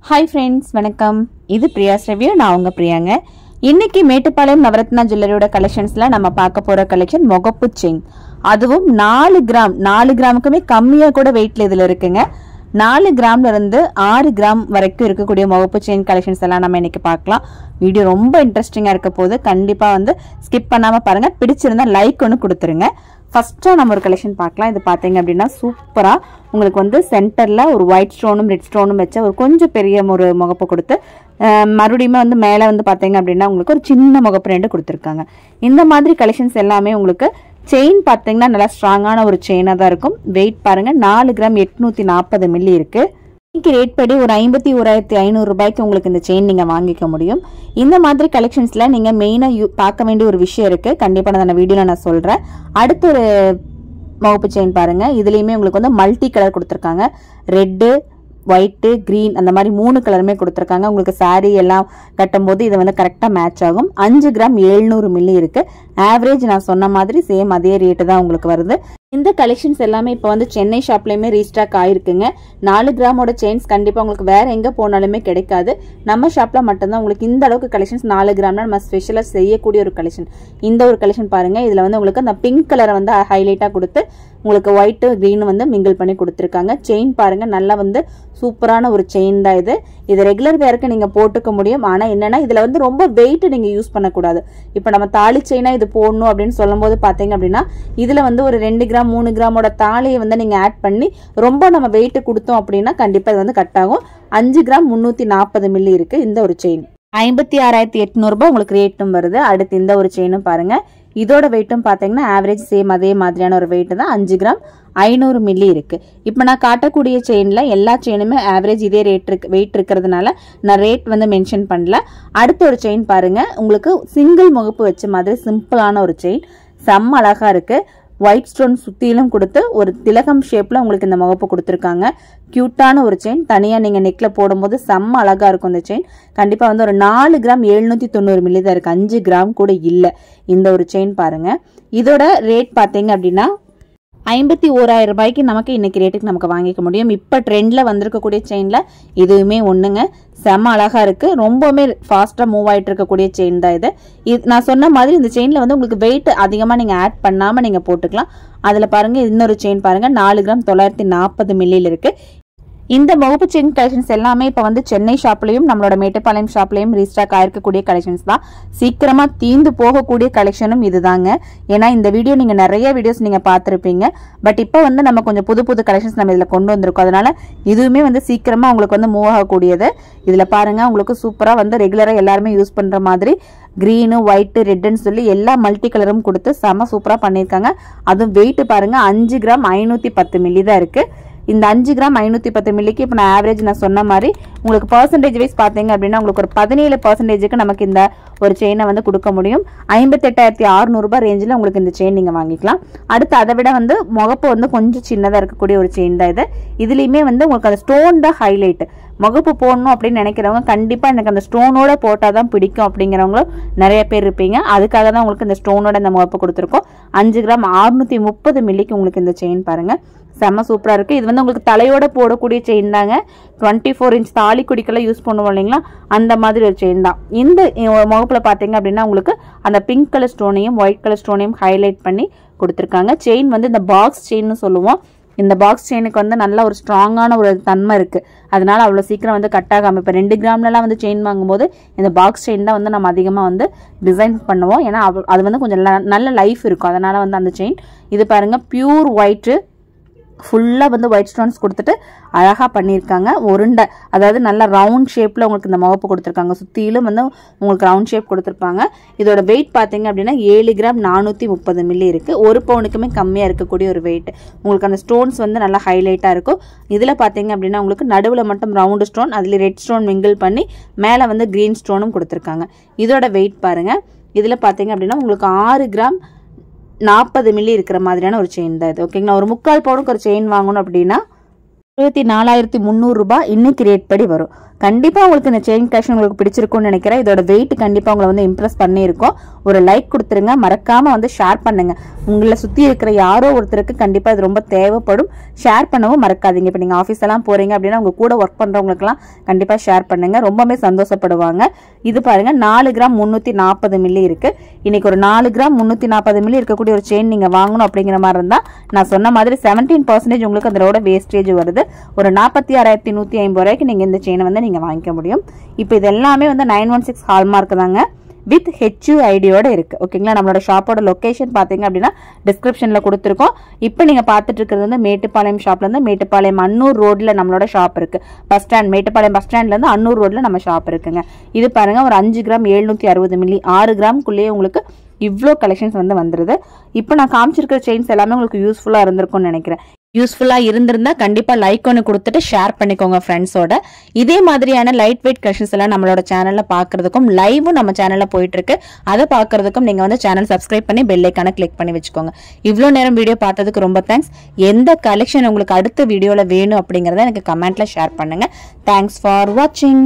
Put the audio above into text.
Hi friends, வணக்கம். இது பிரியாஸ் review. நான் உங்க பிரியாங்க. இன்னைக்கு மேட்டுப்பாளையம் நவரத்னா ஜுவல்லரியோட கலெக்ஷன்ஸ்ல நம்ம பார்க்க போற கலெக்ஷன் முகப்பு செயின். அதுவும் 4 கிராம் 4 கிராமுக்குமே கம்மியா கூட வெயிட்ல இதுல இருக்குங்க. 4 கிராம்ல இருந்து 6 கிராம் வரைக்கும் இருக்கக்கூடிய முகப்பு செயின் கலெக்ஷன்ஸ் எல்லாம் நம்ம இன்னைக்கு பார்க்கலாம். வீடியோ ரொம்ப இன்ட்ரெஸ்டிங்கா இருக்க போது கண்டிப்பா ஸ்கிப் பண்ணாம பாருங்க. பிடிச்சிருந்தா லைக் ஒன்று கொடுத்துருங்க. ஃபர்ஸ்டா நம்ம ஒரு கலெக்ஷன் பார்க்கலாம். இது பாத்தீங்க அப்படின்னா சூப்பரா உங்களுக்கு சென்டர்ல ஒரு ஒயிட் ஸ்டோனும் ரெட் ஸ்டோனும் வச்ச ஒரு கொஞ்சம் பெரிய ஒரு முகப்பு கொடுத்து மறுபடியும் மேல பாத்தீங்க அப்படின்னா உங்களுக்கு ஒரு சின்ன முகப்பு ரெண்டு கொடுத்துருக்காங்க. இந்த மாதிரி கலெக்ஷன்ஸ் எல்லாமே உங்களுக்கு செயின் பாத்தீங்கன்னா நல்லா ஸ்ட்ராங்கான ஒரு செயினா தான் இருக்கும். வெயிட் பாருங்க, 4 கிராம் 840 மில்லி இருக்கு. இன்னைக்கு ரேட் படி ஒரு 51,500 ரூபாய்க்கு உங்களுக்கு இந்த செயின் நீங்க வாங்கிக்க முடியும். இந்த மாதிரி கலெக்ஷன்ஸ்ல நீங்க மெயினா பார்க்க வேண்டிய ஒரு விஷயம் இருக்கு. கண்டிப்பா நான் வீடியோல நான் சொல்றேன். அடுத்த ஒரு முகப்பு செயின் பாருங்க. இதுலயுமே உங்களுக்கு மல்டி கலர் கொடுத்துருக்காங்க. ரெட்டு, ஒயிட்டு, கிரீன் அந்த மாதிரி 3 கலருமே கொடுத்துருக்காங்க. உங்களுக்கு சாரீ எல்லாம் கட்டும் போது இது கரெக்டா மேட்ச் ஆகும். 5 கிராம் 700 மில்லி இருக்கு. ஆவரேஜ் நான் சொன்ன மாதிரி சேம் அதே ரேட்டு தான் உங்களுக்கு வருது. இந்த கலெக்ஷன்ஸ் எல்லாமே இப்போ சென்னை ஷாப்லயுமே ரீஸ்டாக் ஆயிருக்குங்க. 4 கிராமோட செயின்ஸ் கண்டிப்பா உங்களுக்கு வேற எங்க போனாலுமே கிடைக்காது. நம்ம ஷாப்ல மட்டும்தான் உங்களுக்கு இந்த அளவுக்கு கலெக்ஷன்ஸ் 4 கிராம்னா நம்ம ஸ்பெஷலா செய்யக்கூடிய ஒரு கலெக்ஷன். இந்த ஒரு கலெக்ஷன் பாருங்க. இதுல உங்களுக்கு அந்த பிங்க் கலரை ஹைலைட்டா கொடுத்து உங்களுக்கு ஒயிட் கிரீன் மிங்கிள் பண்ணி கொடுத்துருக்காங்க. செயின் பாருங்க, நல்லா சூப்பரான ஒரு செயின் தான் இது. இது ரெகுலர் வேருக்கு நீங்க போட்டுக்க முடியும். ஆனா என்னன்னா இதுல ரொம்ப வெயிட் நீங்க யூஸ் பண்ணக்கூடாது. இப்ப நம்ம தாலி செயினா இது போடணும் அப்படின்னு சொல்லும் போது பாத்தீங்க அப்படின்னா இதுல ஒரு 2 கிராம் 3 கிராமோட தாலியை நீங்க ஆட் பண்ணி ரொம்ப நம்ம வெயிட் கொடுத்தோம் அப்படின்னா கண்டிப்பா இது கட் ஆகும். 5 கிராம் 340 மில்லி இருக்கு இந்த ஒரு செயின். 56,800 ரூபாய் உங்களுக்கு ரேட்டும் வருது. அடுத்து இந்த ஒரு செயினும் பாருங்க. இதோட வெயிட்டும் பாத்தீங்கன்னா ஆவரேஜ் சேம் அதே மாதிரியான ஒரு வெயிட் தான். 5 கிராம் 500 மில்லி இருக்கு. இப்ப நான் காட்டக்கூடிய செயின்ல எல்லா செயினுமே ஆவரேஜ் இதே ரேட் இருக்கு. வெயிட் இருக்கிறதுனால நான் ரேட் மென்ஷன் பண்ணல. அடுத்த ஒரு செயின் பாருங்க. உங்களுக்கு சிங்கிள் முகப்பு வச்ச மாதிரி சிம்பிளான ஒரு செயின், செம்ம அழகா இருக்கு. ஒயிட் ஸ்டோன் சுத்திலும் கொடுத்து ஒரு திலகம் ஷேப்ல உங்களுக்கு இந்த முகப்பு கொடுத்துருக்காங்க. கியூட்டான ஒரு செயின். தனியா நீங்க நெக்ல போடும்போது செம்ம அழகா இருக்கும் இந்த செயின். கண்டிப்பா ஒரு 4 கிராம் 790 மில்லி தான் இருக்கு. 5 கிராம் கூட இல்ல. இந்த ஒரு செயின் பாருங்க. இதோட ரேட் பாத்தீங்க அப்படின்னா 51,000 ரூபாய்க்கு நமக்கு இன்னைக்கு ரேட்டுக்கு நமக்கு வாங்கிக்க முடியும். இப்ப ட்ரெண்ட்ல வந்திருக்கக்கூடிய செயின்ல இதுவுமே ஒண்ணுங்க. செம்ம அழகா இருக்கு. ரொம்பவுமே ஃபாஸ்டா மூவ் ஆயிட்டு இருக்கக்கூடிய செயின் தான் இது. நான் சொன்ன மாதிரி இந்த செயின்ல உங்களுக்கு வெயிட் அதிகமா நீங்க ஆட் பண்ணாம நீங்க போட்டுக்கலாம். அதுல பாருங்க இன்னொரு செயின் பாருங்க. 4 கிராம் 940 மில்லியில இருக்கு. இந்த முகப்பு செயின் கலெக்ஷன்ஸ் எல்லாமே இப்ப சென்னை ஷாப்லயும் நம்மளோட மேட்டுப்பாளையம் ஷாப்லயும் ரீஸ்டாக் ஆயிருக்கக்கூடிய கலெக்ஷன்ஸ் தான். சீக்கிரமா தீந்து போகக்கூடிய கலெக்ஷனும் இதுதாங்க. ஏன்னா இந்த வீடியோ நீங்க நிறைய வீடியோஸ் நீங்க பாத்திருப்பீங்க. பட் இப்ப நம்ம கொஞ்சம் புது புது கலெக்ஷன்ஸ் நம்ம இதுல கொண்டு வந்திருக்கோம். அதனால இதுவுமே சீக்கிரமா உங்களுக்கு மூவ் ஆகக்கூடியது. இதுல பாருங்க உங்களுக்கு சூப்பரா ரெகுலரா எல்லாருமே யூஸ் பண்ற மாதிரி கிரீனு, ஒயிட், ரெட்னு சொல்லி எல்லா மல்டி கலரும் கொடுத்து செம சூப்பரா பண்ணிருக்காங்க. அதுவும் வெயிட் பாருங்க 5 கிராம் 510 மில்லி தான் இருக்கு. இந்த 5 கிராம் 510 மில்லிக்கு இப்போ நான் ஆவரேஜ் நான் சொன்ன மாதிரி உங்களுக்கு பர்சன்டேஜ் வைஸ் பார்த்தீங்க அப்படின்னா உங்களுக்கு ஒரு 17% நமக்கு இந்த ஒரு செயினை கொடுக்க முடியும். 58,600 ரூபாய் ரேஞ்சில் உங்களுக்கு இந்த செயின் நீங்க வாங்கிக்கலாம். அடுத்து அதை விட முகப்பு கொஞ்சம் சின்னதாக இருக்கக்கூடிய ஒரு செயின் தான் இது. இதுலயுமே உங்களுக்கு அந்த ஸ்டோன் தான் ஹைலைட். முகப்பு போடணும் அப்படின்னு நினைக்கிறவங்க கண்டிப்பா எனக்கு அந்த ஸ்டோனோட போட்டாதான் பிடிக்கும் அப்படிங்கிறவங்களும் நிறைய பேர் இருப்பீங்க. அதுக்காக தான் உங்களுக்கு இந்த ஸ்டோனோட இந்த முகப்பு கொடுத்துருக்கோம். 5 கிராம் 630 மில்லிக்கு உங்களுக்கு இந்த செயின் பாருங்க. செம்ம சூப்பரா இருக்கு. இது உங்களுக்கு தலையோட போடக்கூடிய செயின் தாங்க. 24 இன்ச் தாலி குடிக்கெல்லாம் யூஸ் பண்ணுவோம் இல்லைங்களா, அந்த மாதிரி ஒரு செயின் தான். இந்த முகப்புல பாத்தீங்க அப்படின்னா உங்களுக்கு அந்த பிங்க் கலர் ஸ்டோனையும் ஒயிட் கலர் ஸ்டோனையும் ஹைலைட் பண்ணி கொடுத்துருக்காங்க. செயின் இந்த பாக்ஸ் செயின்னு சொல்லுவோம். இந்த பாக்ஸ் செயினுக்கு நல்ல ஒரு ஸ்ட்ராங்கான ஒரு தன்மை இருக்கு. அதனால அவ்வளவு சீக்கிரம் கட் ஆகாம. இப்ப 2 கிராம்லாம் செயின் வாங்கும்போது இந்த பாக்ஸ் செயின் தான் நம்ம அதிகமா டிசைன் பண்ணுவோம். ஏன்னா அது கொஞ்சம் நல்ல லைஃப் இருக்கும். அதனால அந்த செயின் இது பாருங்க. பியூர் ஒயிட், ஃபுல்லா ஒயிட் ஸ்டோன்ஸ் கொடுத்துட்டு அழகா பண்ணிருக்காங்க. உருண்டை, அதாவது நல்ல ரவுண்ட் ஷேப்ல உங்களுக்கு இந்த முகப்பு கொடுத்துருக்காங்க. சுத்திலும் உங்களுக்கு ரவுண்ட் ஷேப் கொடுத்துருப்பாங்க. இதோட வெயிட் பாத்தீங்க அப்படின்னா 7 கிராம் 430 மில்லி இருக்கு. 1 பவுனுக்குமே கம்மியா இருக்கக்கூடிய ஒரு வெயிட். உங்களுக்கு அந்த ஸ்டோன்ஸ் நல்லா ஹைலைட்டா இருக்கும். இதுல பாத்தீங்க அப்படின்னா உங்களுக்கு நடுவுல மட்டும் ரவுண்ட் ஸ்டோன், அதுல ரெட் ஸ்டோன் மிங்கிள் பண்ணி மேல கிரீன் ஸ்டோனும் கொடுத்துருக்காங்க. இதோட வெயிட் பாருங்க. இதுல பாத்தீங்க அப்படின்னா உங்களுக்கு 6 கிராம் 40 மில்லி இருக்கிற மாதிரியான ஒரு செயின் தான் இது. ஓகேங்களா. ஒரு 3/4 பவுனுக்கு ஒரு செயின் வாங்கணும் அப்படின்னா 24,300 ரூபாய் இன்னைக்கு ரேட் படி வரும். கண்டிப்பா உங்களுக்கு இந்த செயின் கலெக்ஷன் உங்களுக்கு பிடிச்சிருக்கும்னு நினைக்கிறேன். இதோட வெயிட் கண்டிப்பா உங்களை இம்ப்ரெஸ் பண்ணியிருக்கோம். ஒரு லைக் கொடுத்துருங்க, மறக்காம வந்து ஷேர் பண்ணுங்க. உங்களை சுத்தி இருக்கிற யாரோ ஒருத்தருக்கு கண்டிப்பா இது ரொம்ப தேவைப்படும். ஷேர் பண்ணவும் மறக்காதீங்க. இப்போ நீங்க ஆஃபீஸ் எல்லாம் போறீங்க அப்படின்னா உங்க கூட ஒர்க் பண்றவங்களுக்குலாம் கண்டிப்பா ஷேர் பண்ணுங்க, ரொம்பவே சந்தோஷப்படுவாங்க. இது பாருங்க 4 கிராம் 340 மில்லி இருக்கு. இன்னைக்கு ஒரு 4 கிராம் 340 மில்லி இருக்கக்கூடிய ஒரு செயின் நீங்க வாங்கணும் அப்படிங்கிற மாதிரி இருந்தா நான் சொன்ன மாதிரி 17% உங்களுக்கு அதோட வேஸ்டேஜ் வருது. ஒரு 46,150 ரூபாய்க்கு நீங்க இந்த செயினை வந்து நீங்க வாங்கிக்க முடியும். இப்போ இது எல்லாமே வந்து 916 ஹால்மார்க் தாங்க, வித் HUID-யோட இருக்கு. ஓகேங்களா? நம்மளோட ஷாப்போட லொகேஷன் பாத்தீங்க அப்படின்னா டிஸ்கிரிப்ஷன்ல கொடுத்துருக்கோம். இப்போ நீங்க பார்த்துட்டு இருக்கிறது வந்து மேட்டுப்பாளையம் ஷாப்ல இருந்து மேட்டுப்பாளையம் அன்னூர் ரோட்ல நம்மளோட ஷாப் இருக்கு. பஸ் ஸ்டாண்ட், மேட்டுப்பாளையம் பஸ் ஸ்டாண்ட்ல இருந்து அன்னூர் ரோட்ல நம்ம ஷாப் இருக்குங்க. இது பாருங்க ஒரு 5 கிராம் 760 மில்லி, 6 கிராம்குள்ளேயே உங்களுக்கு இவ்வளோ கலெக்ஷன்ஸ் வந்து வந்துருது. இப்போ நான் காமிச்சிருக்கிற செயின்ஸ் எல்லாமே உங்களுக்கு யூஸ்ஃபுல்லா இருந்திருக்கும்னு நினைக்கிறேன். யூஸ்ஃபுல்லா இருந்திருந்தா கண்டிப்பா லைக் ஒன்று கொடுத்துட்டு ஷேர் பண்ணிக்கோங்க ஃப்ரெண்ட்ஸோட. இதே மாதிரியான லைட் வெயிட் கலெக்ஷன்ஸ் எல்லாம் நம்மளோட சேனல்ல பாக்குறதுக்கும் லைவும் நம்ம சேனல்ல போயிட்டு இருக்கு, அதை பாக்குறதுக்கும் நீங்க வந்து சேனல் சப்ஸ்கிரைப் பண்ணி பெல் ஐக்கான கிளிக் பண்ணி வச்சுக்கோங்க. இவ்வளோ நேரம் வீடியோ பார்த்ததுக்கு ரொம்ப தேங்க்ஸ். எந்த கலெக்ஷன் உங்களுக்கு அடுத்த வீடியோல வேணும் அப்படிங்கறத எனக்கு கமெண்ட்ல ஷேர் பண்ணுங்க. தேங்க்ஸ் ஃபார் வாட்சிங்.